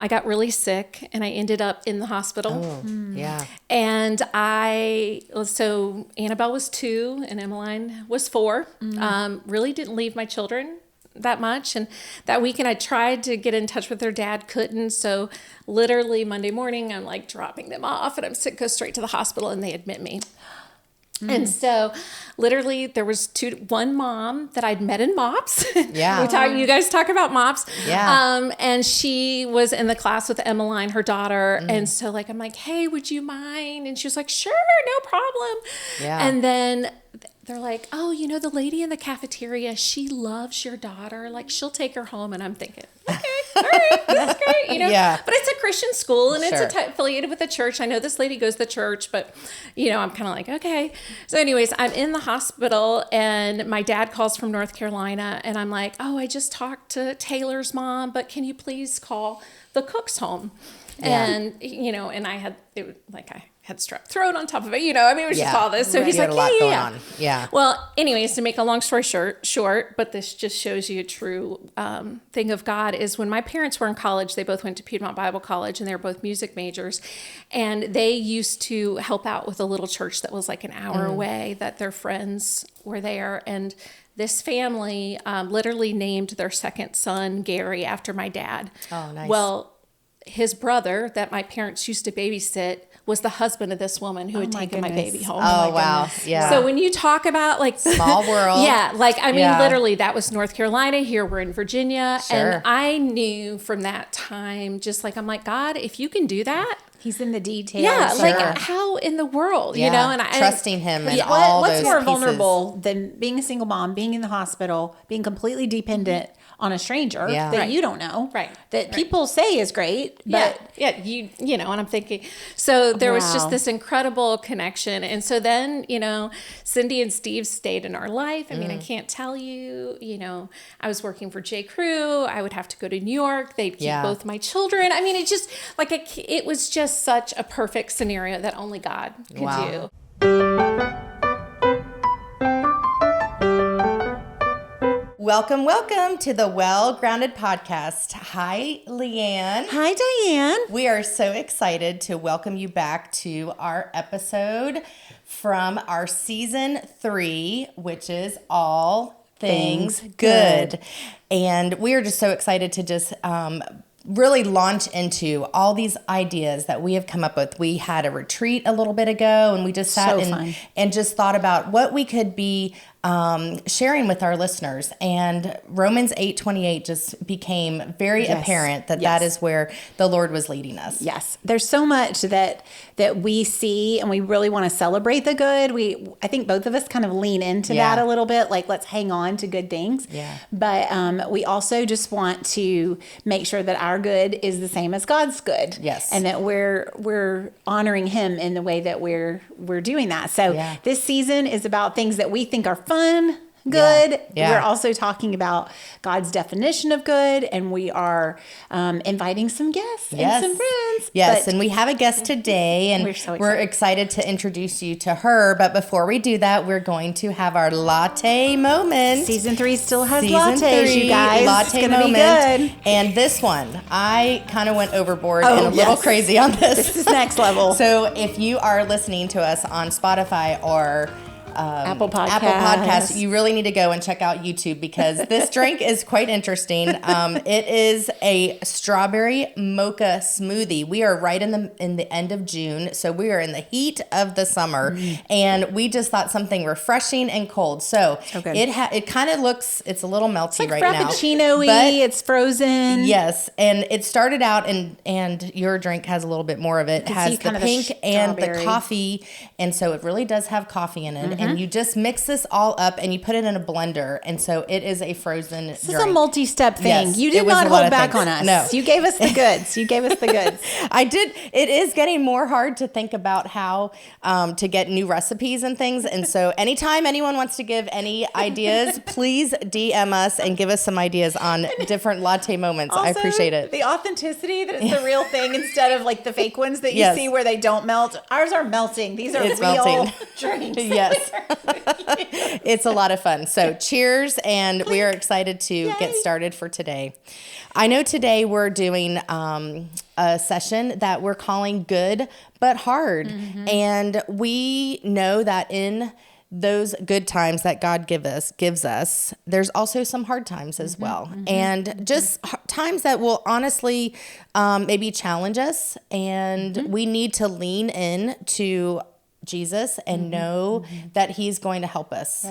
I got really sick and I ended up in the hospital. Oh, yeah. And so Annabelle was 2 and Emmeline was 4. Really didn't leave my children that much. And that weekend I tried to get in touch with their dad, couldn't. So literally Monday morning, I'm like dropping them off and I'm sick, go straight to the hospital and they admit me. And so literally there was one mom that I'd met in MOPS. Yeah. You guys talk about MOPS. Yeah. And she was in the class with Emmeline, her daughter. And so I'm like, hey, would you mind? And she was like, sure, no problem. Yeah. And then they're like, oh, the lady in the cafeteria, she loves your daughter. Like, she'll take her home. And I'm thinking, okay, all right, that's great. Yeah. But it's a Christian school and Sure. it's affiliated with the church. I know this lady goes to church, but, I'm kind of like, okay. So anyways, I'm in the hospital and my dad calls from North Carolina and I'm like, oh, I just talked to Taylor's mom, but can you please call the Cook's home? Yeah. And, and I had strep throat on top of it, it was just all this. So Right. he's You had like, a lot going yeah. on. Yeah. Well, anyways, to make a long story short, but this just shows you a true thing of God, is when my parents were in college, they both went to Piedmont Bible College and they were both music majors. And they used to help out with a little church that was like an hour away, that their friends were there. And this family literally named their second son Gary after my dad. Oh, nice. Well, his brother that my parents used to babysit was the husband of this woman who had taken my baby home. Oh, wow. Yeah. So when you talk about small world. Yeah. Literally that was North Carolina. Here we're in Virginia. Sure. And I knew from that time, just I'm like, God, if you can do that. He's in the details. Yeah. Sure. How in the world, Yeah. And trusting him and all What's those more pieces. vulnerable than being a single mom, being in the hospital, being completely dependent on a stranger Yeah. that Right. you don't know, Right. that people say is great, but and I'm thinking, so there was just Wow. this incredible connection. And so then, Cindy and Steve stayed in our life. I mean, I can't tell you, I was working for J. Crew. I would have to go to New York. They'd keep both my children. I mean, it just it was just such a perfect scenario that only God could Wow. do. Welcome to the Well Grounded Podcast. Hi, Leigh Ann. Hi, Diane. We are so excited to welcome you back to our episode from our season 3, which is All Things Good. And we are just so excited to just really launch into all these ideas that we have come up with. We had a retreat a little bit ago and we just sat and just thought about what we could be sharing with our listeners, and Romans 8:28 just became very apparent that is where the Lord was leading us. Yes, there's so much that we see, and we really want to celebrate the good. I think both of us kind of lean into that a little bit, like let's hang on to good things. Yeah. But we also just want to make sure that our good is the same as God's good. Yes. And that we're honoring Him in the way that we're doing that. So this season is about things that we think are fun, good. Yeah. We're also talking about God's definition of good, and we are inviting some guests and some friends. Yes, and we have a guest today, and we're excited to introduce you to her. But before we do that, we're going to have our latte moment. Season 3 still has lattes, you guys. Latte it's gonna moment. Be good. And this one, I kind of went overboard and a little crazy on this. This is next level. So if you are listening to us on Spotify or Apple Podcasts. You really need to go and check out YouTube because this drink is quite interesting. It is a strawberry mocha smoothie. We are right in the end of June, so we are in the heat of the summer, and we just thought something refreshing and cold. So it kind of looks, it's a little melty like right now. Frappuccino-y, it's frozen. Yes, and it started out, and your drink has a little bit more of it. It has the pink and the coffee, and so it really does have coffee in it. And you just mix this all up and you put it in a blender. And so it is a frozen drink. This is a multi-step thing. Yes, you did not hold back on us. No. You gave us the goods. I did. It is getting more hard to think about how to get new recipes and things. And so anytime anyone wants to give any ideas, please DM us and give us some ideas on different latte moments. Also, I appreciate it. The authenticity that it's the real thing instead of like the fake ones that you see where they don't melt. Ours are melting. These are real drinks. Yes. It's a lot of fun. So cheers, and we are excited to get started for today. I know today we're doing a session that we're calling Good But Hard. And we know that in those good times that God gives us, there's also some hard times as well. And just times that will honestly maybe challenge us. And we need to lean in to Jesus and know that he's going to help us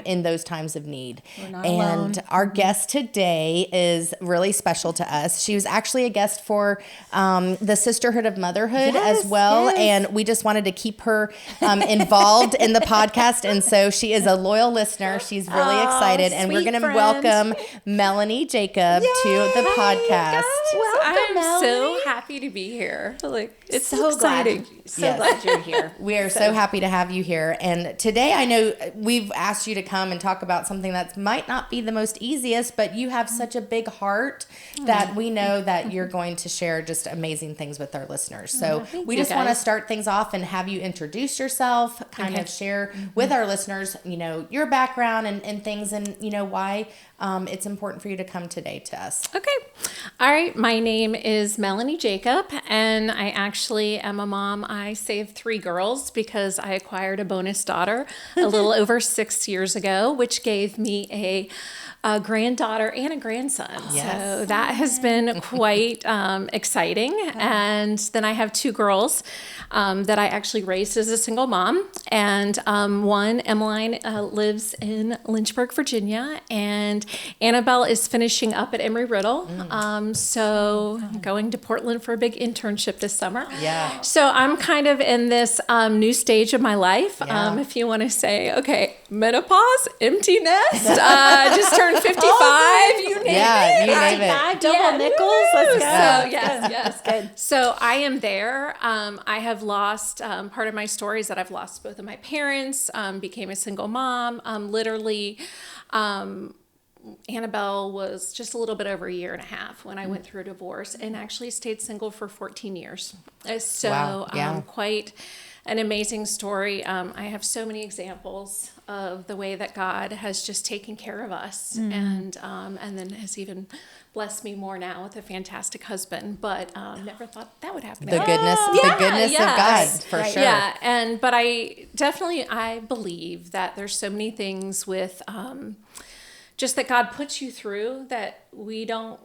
in those times of need. We're not and alone. Our guest today is really special to us. She was actually a guest for the Sisterhood of Motherhood as well. And we just wanted to keep her involved in the podcast. And so she is a loyal listener. She's really excited. And we're going to welcome Melanie Jacob to the podcast. I'm so happy to be here. Like, it's so exciting. Glad you're here. We are so happy to have you here. And today I know we've asked you to come and talk about something that might not be the most easiest, but you have such a big heart that we know that you're going to share just amazing things with our listeners. So we just want to start things off and have you introduce yourself, kind of share with our listeners, your background and things, and why it's important for you to come today to us. Okay. All right. My name is Melanie Jacob, and I actually am a mom. I saved 3 girls because I acquired a bonus daughter a little over 6 years ago, which gave me a granddaughter and a grandson. So that has been quite exciting. And then I have 2 girls that I actually raised as a single mom. And one, Emmeline, lives in Lynchburg, Virginia, and Annabelle is finishing up at Embry-Riddle. So going to Portland for a big internship this summer. Yeah. So I'm kind of in this new stage of my life. If you want to say, okay, menopause, empty nest, just turned 55, you name it. You name it. 5 double nickels. Let's go. So, yes. Good. So I am there. I have lost, part of my story is that I've lost both of my parents, became a single mom, literally, Annabelle was just a little bit over a year and a half when I went through a divorce, and actually stayed single for 14 years. So quite an amazing story. I have so many examples of the way that God has just taken care of us, and then has even blessed me more now with a fantastic husband. But never thought that would happen. The goodness of God, for sure. Yeah, but I believe that there's so many things with just that God puts you through that we don't,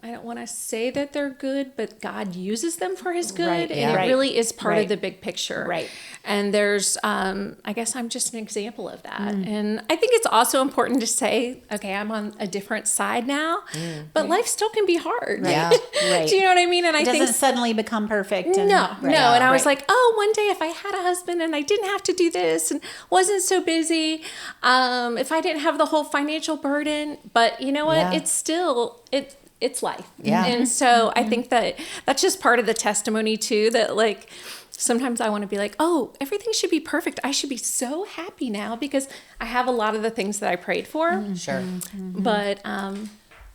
I don't want to say that they're good, but God uses them for his good. And it really is part of the big picture. Right. And there's, I guess I'm just an example of that. And I think it's also important to say, okay, I'm on a different side now, but life still can be hard. Yeah. Do you know what I mean? And it doesn't suddenly become perfect. And, no. And I was like, oh, one day if I had a husband and I didn't have to do this and wasn't so busy, if I didn't have the whole financial burden, but you know what? It's still, it's life. Yeah. And so I think that that's just part of the testimony too, that like, sometimes I want to be like, oh, everything should be perfect. I should be so happy now because I have a lot of the things that I prayed for. Sure. But,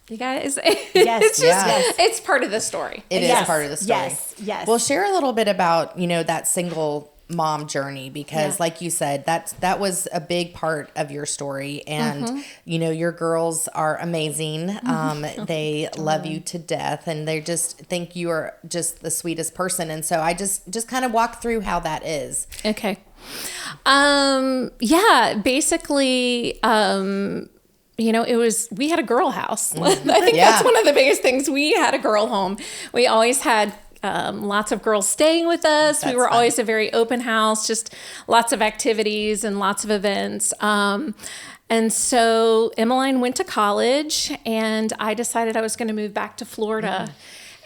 you guys, it's part of the story. It is part of the story. Yes. Well, share a little bit about, that single mom journey, because like you said, that was a big part of your story, and your girls are amazing. They love you to death, and they just think you are just the sweetest person. And so I just kind of walk through how that is. Okay. Basically, we had a girl house. I think that's one of the biggest things. We had a girl home. We always had lots of girls staying with us. We were always a very open house, just lots of activities and lots of events. And so Emmeline went to college, and I decided I was going to move back to Florida.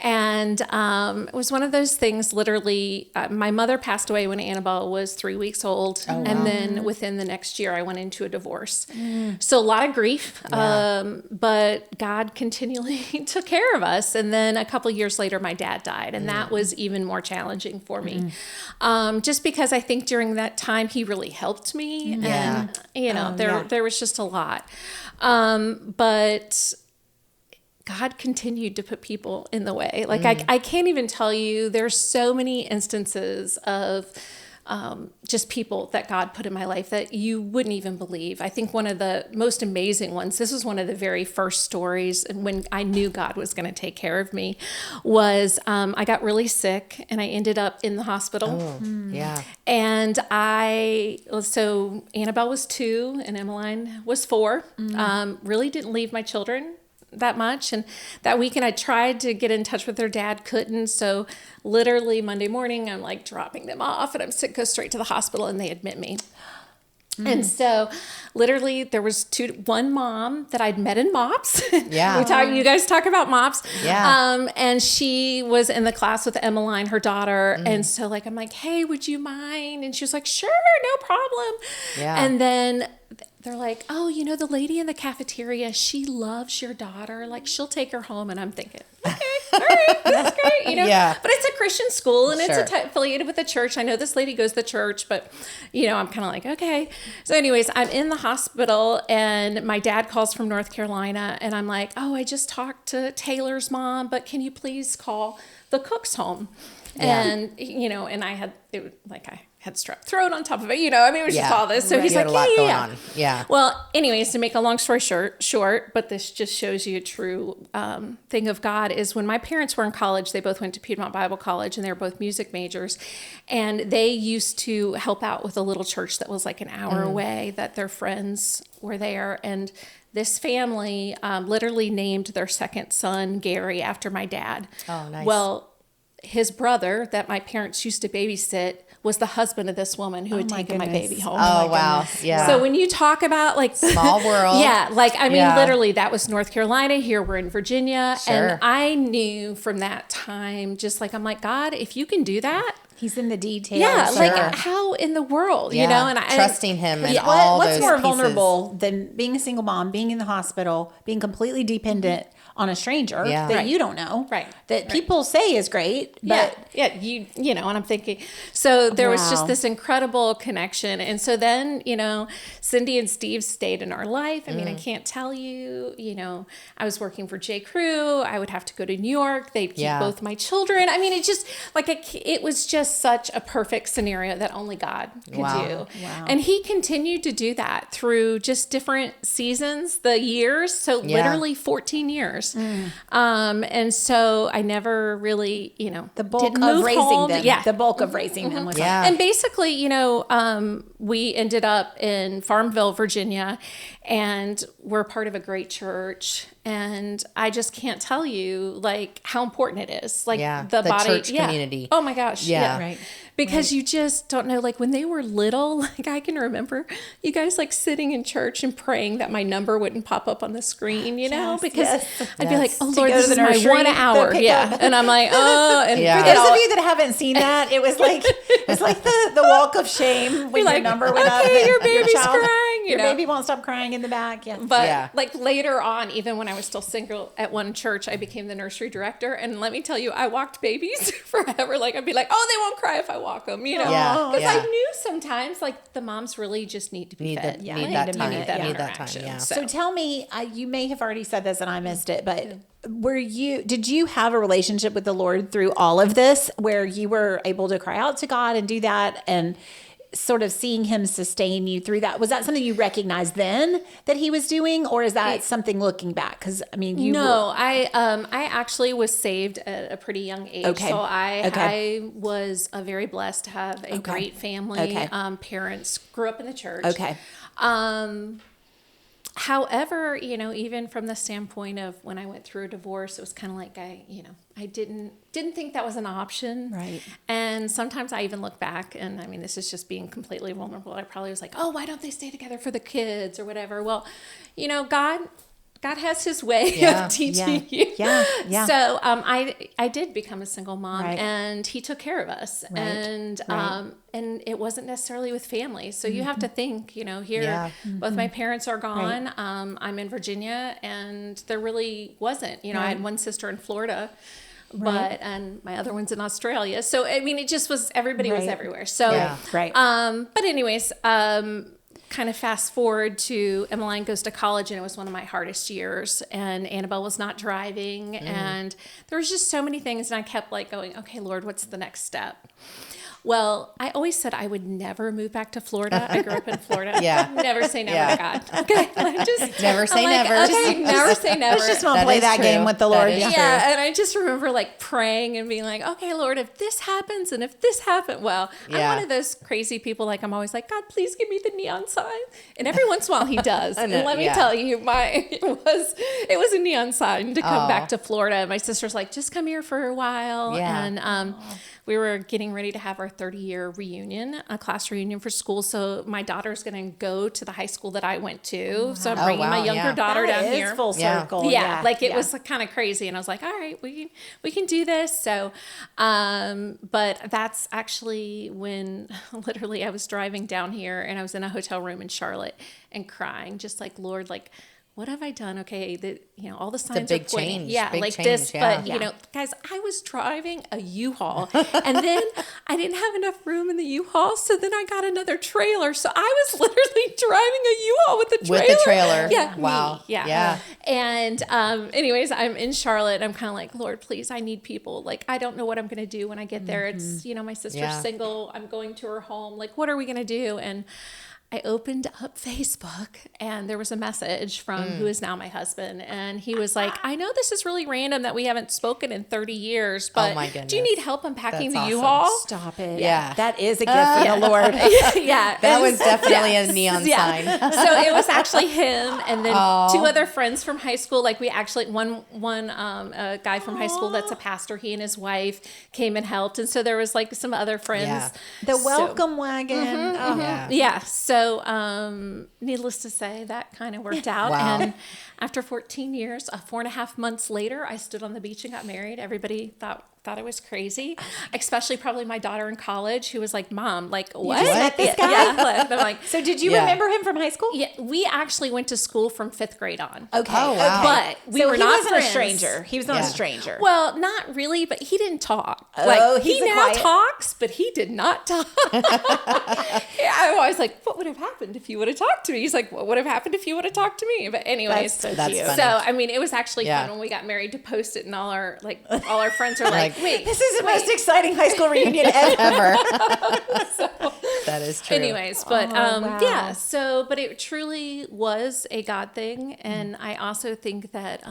And it was one of those things, literally, my mother passed away when Annabelle was 3 weeks old. And then within the next year, I went into a divorce. So a lot of grief, but God continually took care of us. And then a couple of years later, my dad died. And that was even more challenging for me. Just because I think during that time, he really helped me. And, there was just a lot. But God continued to put people in the way. Like I can't even tell you, there's so many instances of just people that God put in my life that you wouldn't even believe. I think one of the most amazing ones, this was one of the very first stories, and when I knew God was going to take care of me, was I got really sick and I ended up in the hospital. Oh, yeah. And so Annabelle was 2 and Emmeline was 4. Really didn't leave my children that much. And that weekend I tried to get in touch with their dad, couldn't. So literally Monday morning, I'm like dropping them off and I'm sick, go straight to the hospital and they admit me. And so literally there was one mom that I'd met in MOPS. Yeah. You guys talk about MOPS. Yeah. And she was in the class with Emmeline, her daughter. And so like, I'm like, hey, would you mind? And she was like, sure, no problem. Yeah. And then they're like, oh, the lady in the cafeteria, she loves your daughter. Like, she'll take her home. And I'm thinking, okay, all right, that's great. Yeah. But it's a Christian school and Sure. it's affiliated with the church. I know this lady goes to church, but, I'm kind of like, okay. So anyways, I'm in the hospital and my dad calls from North Carolina and I'm like, oh, I just talked to Taylor's mom, but can you please call the Cook's home? Yeah. And, and I had strep throat on top of it, it was just all this. So he's You had like, a lot going yeah. on. Yeah. Well, anyways, to make a long story short, but this just shows you a true thing of God, is when my parents were in college, they both went to Piedmont Bible College and they were both music majors. And they used to help out with a little church that was like an hour away, that their friends were there. And this family literally named their second son Gary after my dad. Oh, nice. Well, his brother that my parents used to babysit was the husband of this woman who had taken my baby home. Oh, wow. Yeah. So when you talk about like Small world. yeah, like I mean, Yeah. literally that was North Carolina. Here we're in Virginia, Sure. and I knew from that time, just like I'm like, God, if you can do that, He's in the details. yeah, Sure. like how in the world, Yeah. And Trusting him and Yeah, all what's those more pieces. vulnerable than being a single mom, being in the hospital, being completely dependent on a stranger Yeah. that Right. you don't know, Right. that Right. people say is great, but yeah, and I'm thinking, so there was just Wow. this incredible connection. And so then, Cindy and Steve stayed in our life. I mean, I can't tell you, I was working for J. Crew. I would have to go to New York. They'd keep Yeah. both my children. I mean, it just it was just such a perfect scenario that only God could Wow. do. Wow. And he continued to do that through just different seasons, the years. So Yeah. literally 14 years. And so I never really, the bulk didn't of move raising home. them, Yeah. the bulk of raising them was Yeah. And basically, we ended up in Farmville, Virginia, and we're part of a great church. And I just can't tell you like how important it is. Like Yeah, the the body, church community. Oh my gosh. Yeah. Yeah. Right. Because you just don't know, like when they were little, like I can remember you guys like sitting in church and praying that my number wouldn't pop up on the screen, Yes, because yes. I'd be like, Yes. oh To Lord, go this to is the my nursery, 1 the hour. pickup. Yeah. And I'm like, oh, and Yeah. For those of you that haven't seen that, it was like it's like the walk of shame when You're your like, number went up. okay, and your baby's child- crying, Your baby won't stop crying in the back. Yeah. But Yeah. like later on, even when I was still single at one church, I became the nursery director. And let me tell you, I walked babies forever. Like I'd be like, oh, they won't cry if I walk them, Yeah, Because yeah. I knew sometimes like the moms really just need to be Need fed. that- Yeah, need need that a time. minute, that yeah. Need that time. interaction. Yeah. So tell me, you may have already said this and I missed it, but did you have a relationship with the Lord through all of this where you were able to cry out to God and do that and sort of seeing him sustain you through that? Was that something you recognized then that he was doing, or is that something looking back? Because I mean, I actually was saved at a pretty young age. Okay. So I Okay. was very blessed to have a great family. Okay. Parents grew up in the church. Okay. However, even from the standpoint of when I went through a divorce, it was kind of like I didn't think that was an option. Right. And sometimes I even look back, and I mean, this is just being completely vulnerable. I probably was like, oh, why don't they stay together for the kids or whatever? Well, God has his way Yeah. of teaching you. Yeah. Yeah. So I did become a single mom, Right. and he took care of us, Right. and it wasn't necessarily with family. So you have to think, here, Yeah. both my parents are gone. I'm in Virginia, and there really wasn't. I had one sister in Florida. And my other one's in Australia. So, I mean, it just was, everybody was Right. everywhere. So, Yeah. Right. but anyways, kind kind of fast forward to Emmeline goes to college, and it was one of my hardest years, and Annabelle was not driving, and there was just so many things, and I kept like going, okay, Lord, what's the next step? Well, I always said I would never move back to Florida. I grew up in Florida. Yeah. Never say never to God. Okay. Never say never. Okay, never say never. Let's just not play that game with the Lord. Yeah. And I just remember like praying and being like, okay, Lord, if this happens and if this happened, well, I'm one of those crazy people. Like I'm always like, God, please give me the neon sign. And every once in a while he does. And let me tell you, it was a neon sign to come back to Florida. My sister's like, just come here for a while. Yeah. And we were getting ready to have our 30-year reunion, a class reunion for school. So my daughter's going to go to the high school that I went to. So I'm bringing my younger daughter down here. Full circle. Yeah, like it was kind of crazy. And I was like, all right, we can do this. So, but that's actually when literally I was driving down here and I was in a hotel room in Charlotte and crying, just like, Lord, like, what have I done? Okay, all the signs are pointing. Yeah, big like change, this. yeah. But, guys, I was driving a U-Haul, and then I didn't have enough room in the U-Haul, so then I got another trailer. So I was literally driving a U-Haul with the trailer. With the trailer. Yeah. Wow. Me. Yeah. And anyways, I'm in Charlotte. I'm kind of like, Lord, please, I need people. Like, I don't know what I'm going to do when I get there. It's, my sister's single. I'm going to her home. Like, what are we going to do? And I opened up Facebook and there was a message from who is now my husband. And he was like, I know this is really random that we haven't spoken in 30 years, but do you need help unpacking the U-Haul? Stop it. Yeah. That is a gift from the Lord. Yeah. That was definitely a neon sign. So it was actually him and then two other friends from high school. Like we actually, one a guy from high school that's a pastor, he and his wife came and helped. And so there was like some other friends. Yeah. The welcome wagon. Yeah. So, needless to say, that kind of worked out. Wow. And after 14 years, 4.5 months later, I stood on the beach and got married. Everybody thought I was crazy, especially probably my daughter in college who was like, Mom, like, what? You just met this guy? Yeah. I'm like, So did you remember him from high school? yeah, we actually went to school from 5th grade on. Okay. Oh, wow. But we were not wasn't friends. a stranger. He was not a stranger. Well, not really, but he didn't talk. He's he a now quiet. talks, but he did not talk. I'm always like, what would have happened if you would have talked to me? He's like, what would have happened if you would have talked to me? But anyways, That's That's cute. funny. so I mean, it was actually fun when we got married to post it, and all our friends are like, wait, This is the most exciting high school reunion ever. Ever. That is true. anyways, but wow. yeah, so but it truly was a God thing, and I also think that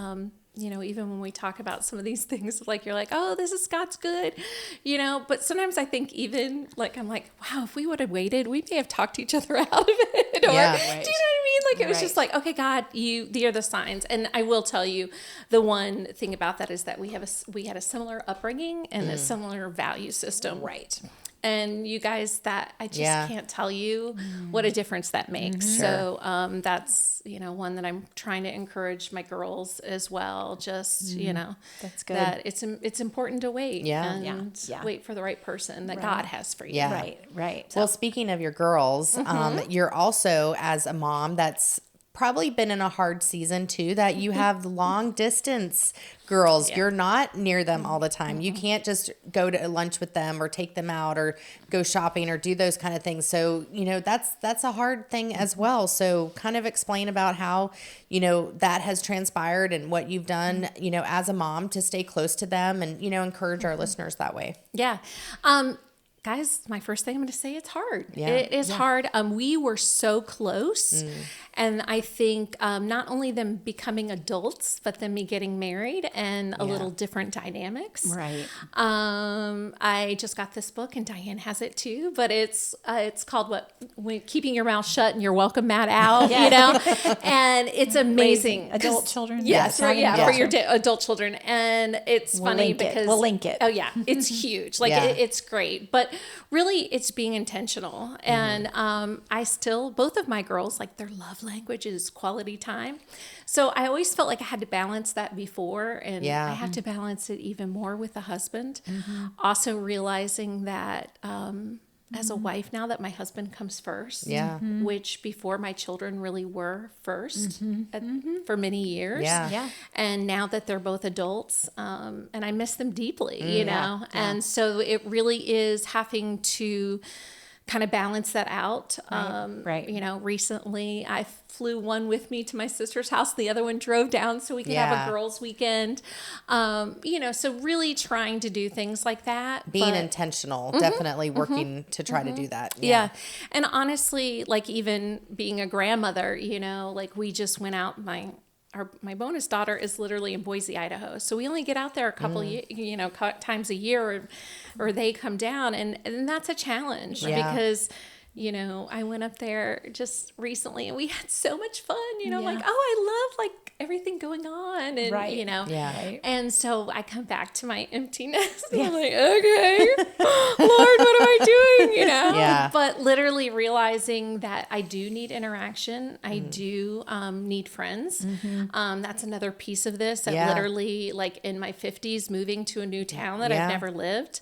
even when we talk about some of these things, like you're like, oh, this is God's good, but sometimes I think even like I'm like, wow, if we would have waited, we may have talked each other out of it. Or, Yeah. do you know what I mean? Like it was just like, okay, God, these are the signs. And I will tell you, the one thing about that is that we had a similar upbringing and a similar value system. Right. And you guys, that I just can't tell you what a difference that makes. So that's, one that I'm trying to encourage my girls as well. Just, That's good. that it's important to wait and Yeah. wait for the right person that God has for you. Yeah. Right. Well, speaking of your girls, you're also, as a mom, that's probably been in a hard season too, that you have long distance girls. You're not near them all the time. You can't just go to lunch with them or take them out or go shopping or do those kind of things. So, that's a hard thing as well. So kind of explain about how, that has transpired and what you've done, as a mom to stay close to them and, encourage our listeners that way. Yeah. Guys, my first thing I'm going to say, it's hard. Yeah. It is hard. We were so close. And I think not only them becoming adults, but then me getting married and a little different dynamics. Right. I just got this book, and Diane has it too, but it's called Keeping Your Mouth Shut and Your Welcome Mat Out, and it's amazing. Adult children. Yes, Yeah, right, talking for your adult children. And it's We'll funny link it. because We'll link it. Oh yeah, it's huge. Like it's great, but really it's being intentional. And both of my girls, like their love language is quality time. So I always felt like I had to balance that before, and I have to balance it even more with the husband. Also realizing that as a wife now, that my husband comes first, which before my children really were first for many years. Yeah. And now that they're both adults, and I miss them deeply, and so it really is having to kind of balance that out. Right. You know, recently I flew one with me to my sister's house. The other one drove down so we could have a girls' weekend. You know, so really trying to do things like that. Being intentional, definitely working to try to do that. Yeah. And honestly, like even being a grandmother, you know, like we just went out, my bonus daughter is literally in Boise, Idaho. So we only get out there a couple, times a year, or they come down, and that's a challenge because, you know, I went up there just recently and we had so much fun, you know, like, I love like everything going on, and you know, and so I come back to my emptiness and I'm like, okay, Lord, what am I doing? You know, but literally realizing that I do need interaction. I do need friends. That's another piece of this, that literally like in my 50s, moving to a new town that I've never lived.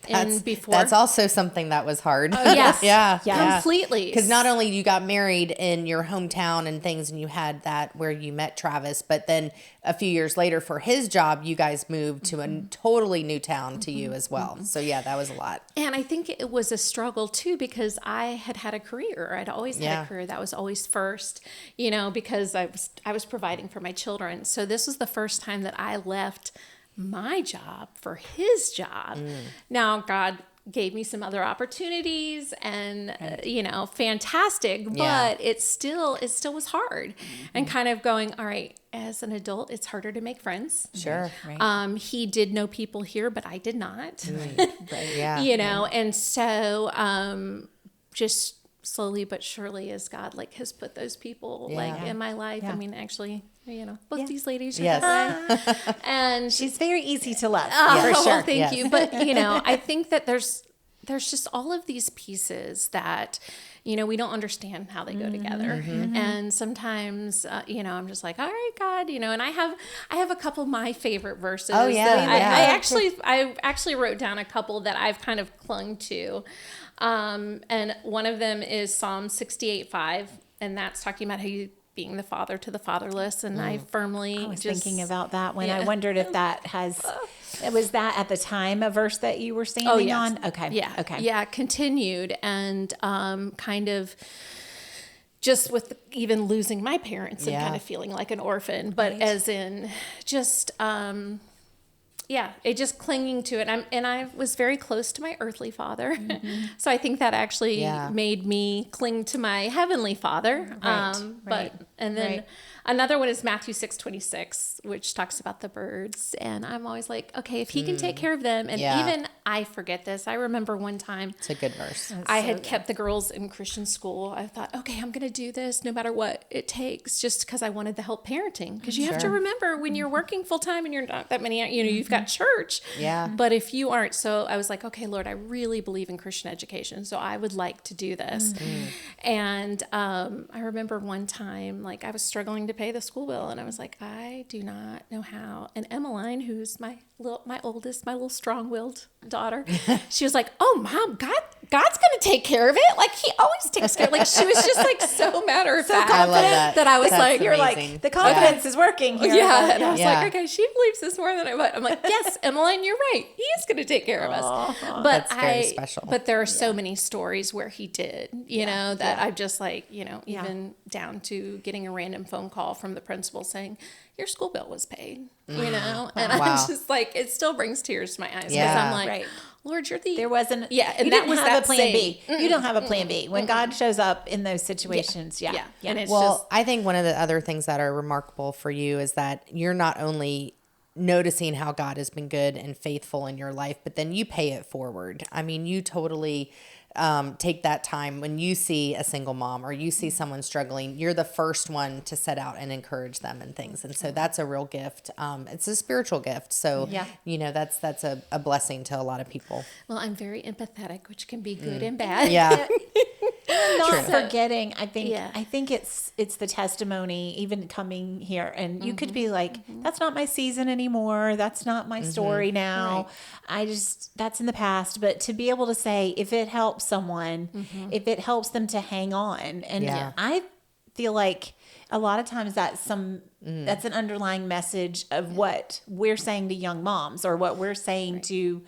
And before, that's also something that was hard. Oh, yes. Completely. Because not only you got married in your hometown and things, and you had that where you met Travis, but then a few years later for his job, you guys moved to a totally new town to you as well. So yeah, that was a lot. And I think it was a struggle too, because I had a career. I'd always had a career. That was always first, you know, because I was providing for my children. So this was the first time that I left my job for his job. Now God gave me some other opportunities, and you know, fantastic, but it still was hard. And kind of going, all right, as an adult, it's harder to make friends. Sure. He did know people here, but I did not. Yeah. You know, and so just slowly but surely, as God like has put those people like in my life. I mean, actually, you know, both these ladies are that way. And she's very easy to love. For sure. Thank you. But you know, I think that there's just all of these pieces that, you know, we don't understand how they go together. And sometimes, you know, I'm just like, all right, God, you know, and I have a couple of my favorite verses. Oh, yeah. I actually wrote down a couple that I've kind of clung to. And one of them is Psalm 68:5, and that's talking about how you being the father to the fatherless. And I firmly was thinking about that when I wondered if that was that at the time a verse that you were standing on? Okay. Yeah. Okay. Yeah. Continued, and kind of just with even losing my parents and kind of feeling like an orphan, but as in just, it just clinging to it. And I was very close to my earthly father. So I think that actually made me cling to my heavenly father. And then another one is Matthew 6:26, which talks about the birds. And I'm always like, okay, if he can take care of them. And even I forget this. I remember one time. It's a good verse. I had kept the girls in Christian school. I thought, okay, I'm going to do this no matter what it takes, just because I wanted the help parenting. Because you have to remember, when you're working full time and you're not that many, you know, you've got church. But if you aren't, so I was like, okay, Lord, I really believe in Christian education, so I would like to do this. And I remember one time, like, I was struggling to pay the school bill, and I was like, I do not know how. And Emmeline, who's my oldest, my little strong-willed daughter, she was like, oh, Mom, God's going to take care of it. Like, he always takes care. Like, she was just like so matter of fact. I love that. I was That's like, amazing. You're like, the confidence is working here. And I was like, okay, she believes this more than I would. I'm like, yes, Emmeline, you're right. He is going to take care of us. But That's very special. But there are so many stories where he did, you know, that I've just like, you know, even down to getting a random phone call from the principal saying, your school bill was paid, you know? And I'm just like, it still brings tears to my eyes, because I'm like, Lord, you're the... There wasn't... and you that didn't was have that a plan B. You don't have a plan B. When God shows up in those situations, And it's Well, I think one of the other things that are remarkable for you is that you're not only noticing how God has been good and faithful in your life, but then you pay it forward. I mean, you totally take that time when you see a single mom or you see someone struggling, you're the first one to set out and encourage them and things. And so that's a real gift. It's a spiritual gift. So, you know, that's a blessing to a lot of people. Well, I'm very empathetic, which can be good and bad. Yeah. Not forgetting. I think it's the testimony, even coming here, and you could be like, that's not my season anymore. That's not my story now. That's in the past. But to be able to say, if it helps someone, if it helps them to hang on, and I feel like a lot of times that's an underlying message of what we're saying to young moms, or what we're saying to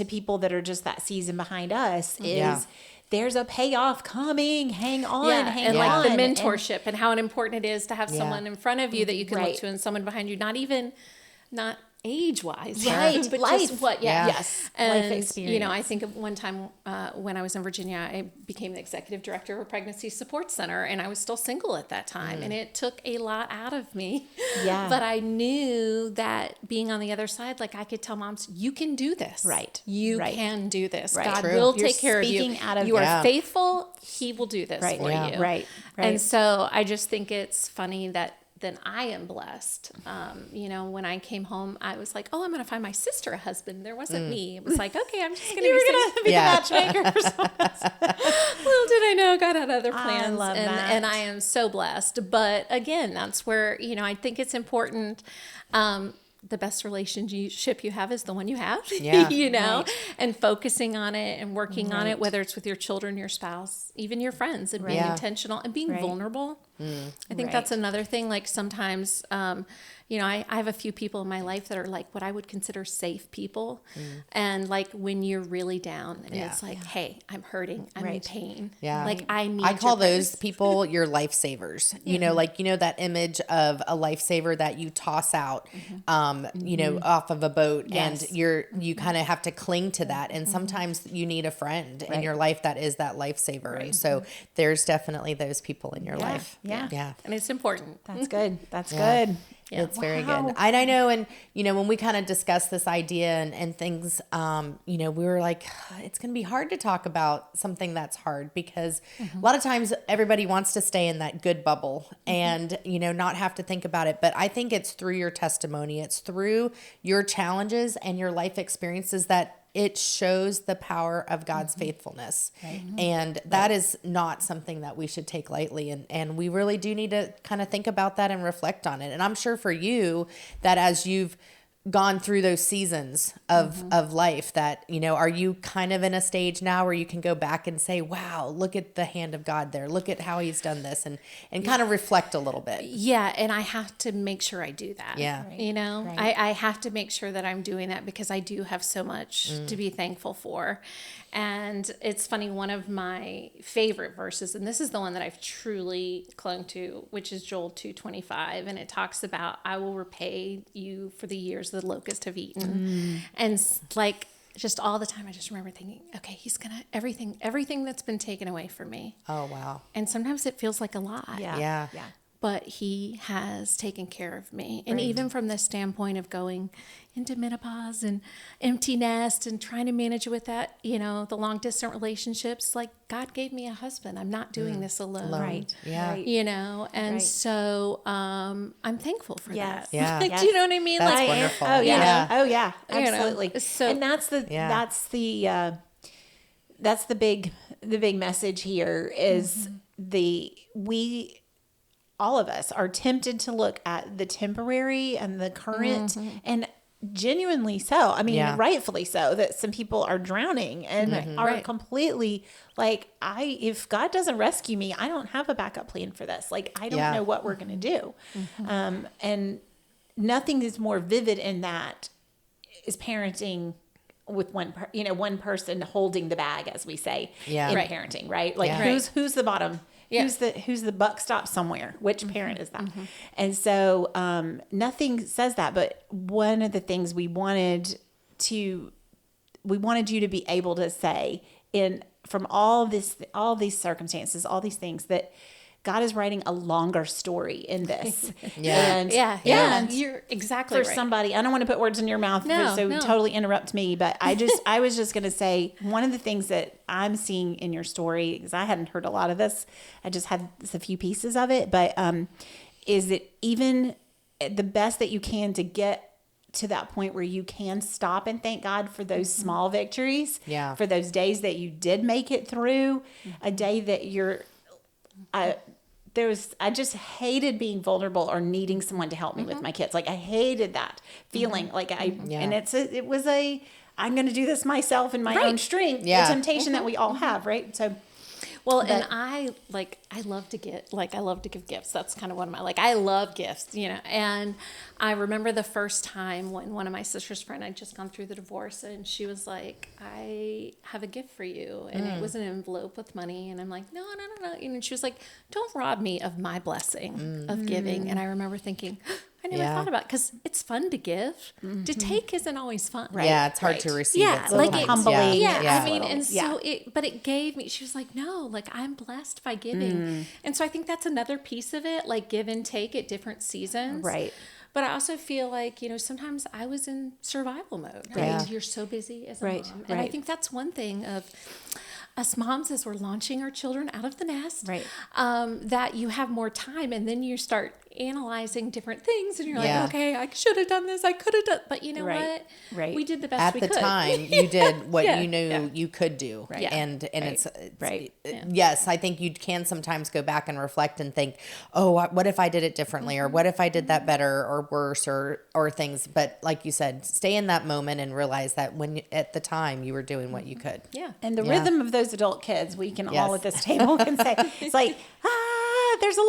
people that are just that season behind us is there's a payoff coming. Hang on, hang and on. like the mentorship and how important it is to have someone in front of you that you can look Right. to and someone behind you, not age-wise, Right. but Life. just what, Yes. and Life experience. I think of one time when I was in Virginia, I became the executive director of a pregnancy support center, and I was still single at that time, and it took a lot out of me. Yeah. But I knew that being on the other side, like I could tell moms, you can do this. Right. You Right. can do this. Right. God True. will You're take care of you. speaking out of- You are Yeah. faithful. He will do this Right. for Yeah. you. Right. And so I just think it's funny that then I am blessed. When I came home, I was like, oh, I'm going to find my sister a husband. There wasn't me. It was like, okay, I'm just going to You be were going to be Yeah. the matchmaker or something. Little did I know God had other plans. love that. And I am so blessed. But again, that's where, I think it's important. The best relationship you have is the one you have, Yeah. Right. And focusing on it and working on it, whether it's with your children, your spouse, even your friends, and being Yeah. intentional and being vulnerable. I think Right. that's another thing. Like sometimes, I have a few people in my life that are like what I would consider safe people. And like when you're really down and it's like, hey, I'm hurting, I'm in Right. pain. Yeah. Like I I call your those prayers. people your lifesavers. That image of a lifesaver that you toss out, off of a boat, Yes. and you kind of have to cling to that. And sometimes you need a friend in your life that is that lifesaver. And so there's definitely those people in your life. Yeah. Yeah. And it's important. That's good. That's Yeah. good. It's very Wow. good. And I know, and when we kind of discussed this idea and things, we were like, it's going to be hard to talk about something that's hard because a lot of times everybody wants to stay in that good bubble and, not have to think about it. But I think it's through your testimony, it's through your challenges and your life experiences that it shows the power of God's faithfulness. And that is not something that we should take lightly. And we really do need to kind of think about that and reflect on it. And I'm sure for you that as you've gone through those seasons of life that, are you kind of in a stage now where you can go back and say, wow, look at the hand of God there. Look at how he's done this and kind of reflect a little bit. Yeah, and I have to make sure I do that. Yeah. Right. I have to make sure that I'm doing that because I do have so much to be thankful for. And it's funny, one of my favorite verses, and this is the one that I've truly clung to, which is Joel 2:25, and it talks about, I will repay you for the years the locusts have eaten. And like just all the time, I just remember thinking, okay, he's gonna, everything that's been taken away from me. Oh, wow. And sometimes it feels like a lot. Yeah. But he has taken care of me. And even from the standpoint of going into menopause and empty nest and trying to manage with that, the long distance relationships, like God gave me a husband. I'm not doing this alone. Right. Yeah. Right. And Right. so I'm thankful for Yes. that. Yeah. Like, do you know what I mean? That's Like, wonderful. Oh yeah. Yeah. Oh yeah. You know, Absolutely. so- and that's the big message here is all of us are tempted to look at the temporary and the current and genuinely so. I mean, Yeah. rightfully so, that some people are drowning and are Right. completely like, if God doesn't rescue me, I don't have a backup plan for this. Like, I don't Yeah. know what we're going to do. And nothing is more vivid in that is parenting with one person holding the bag, as we say, Yeah. in Right. parenting, right? Like Yeah. who's the bottom? Yeah. Who's the buck stops somewhere? Which parent is that? And so nothing says that, but one of the things we wanted you to be able to say from all these circumstances, all these things, that God is writing a longer story in this. Yeah. And, Yeah. and You're exactly for right. somebody, I don't want to put words in your mouth, No, so no. totally interrupt me, but I was just going to say, one of the things that I'm seeing in your story, because I hadn't heard a lot of this, I just had a few pieces of it, but is that even the best that you can to get to that point where you can stop and thank God for those small victories, Yeah. for those days that you did make it through, a day that I just hated being vulnerable or needing someone to help me with my kids. Like, I hated that feeling. Like and I'm going to do this myself in my own strength. Yeah. The temptation that we all have, right? So Well, and I love to give gifts. That's kind of one of my, I love gifts, and I remember the first time when one of my sister's friend had just gone through the divorce, and she was like, I have a gift for you. And it was an envelope with money. And I'm like, no. And she was like, don't rob me of my blessing of giving. And I remember thinking, I never thought about it, because it's fun to give. To take isn't always fun. Right. Yeah, it's hard to receive. Yeah, it like humbling. Yeah, I mean, and so but it gave me. She was like, no, I'm blessed by giving, and so I think that's another piece of it, give and take at different seasons. Right. But I also feel like, sometimes I was in survival mode. Right. Yeah. You're so busy as a Right. mom, and I think that's one thing of us moms, as we're launching our children out of the nest, right, that you have more time, and then you start analyzing different things, and you're like, Yeah. okay, I should have done this, I could have done, but you know Right. what? Right. We did the best At we the could. time, you did what Yeah. you knew Yeah. you could do. Right. Yeah. And it's Right. yes, I think you can sometimes go back and reflect and think, oh, what if I did it differently? Or what if I did that better or worse or things. But like you said, stay in that moment and realize that at the time you were doing what you could. Yeah. And the Yeah. rhythm of those adult kids, we can all Yes. at this table can say, it's like, there's a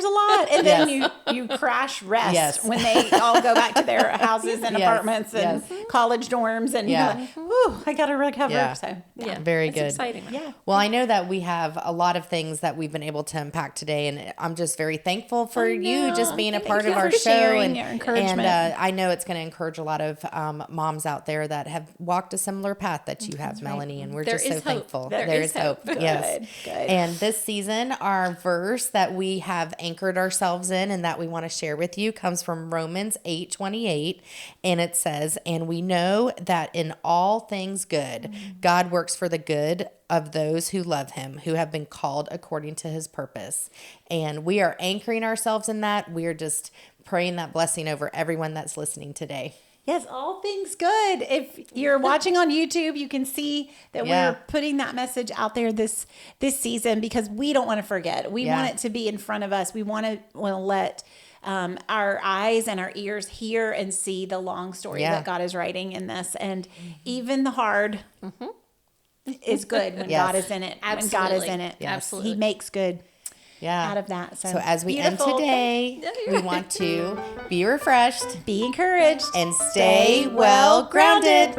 lot. And then you crash rest Yes. when they all go back to their houses and Yes. apartments and college dorms. And Yeah. you're like, whew, I got to recover. Yeah. So, Yeah. Very It's good. exciting. yeah. Well, I know that we have a lot of things that we've been able to unpack today, and I'm just very thankful for you just being a part you of our for show. sharing And, your encouragement. and I know it's going to encourage a lot of moms out there that have walked a similar path that you have, Melanie, and we're There just so is hope. thankful. There There is is hope. hope. Yes. Good. And this season, our verse that we have anchored ourselves in and that we want to share with you comes from Romans 8:28, and it says, "And we know that in all things good, God works for the good of those who love him, who have been called according to his purpose." And we are anchoring ourselves in that. We are just praying that blessing over everyone that's listening today. Yes, all things good. If you're watching on YouTube, you can see that Yeah. we're putting that message out there this season, because we don't want to forget. We want it to be in front of us. We want to let our eyes and our ears hear and see the long story that God is writing in this. And even the hard is good when Yes. God is in it. When God is in it. Yes. Absolutely. He makes good Yeah. out of that. So as we beautiful. end today, we want to be refreshed Be encouraged. and stay well grounded.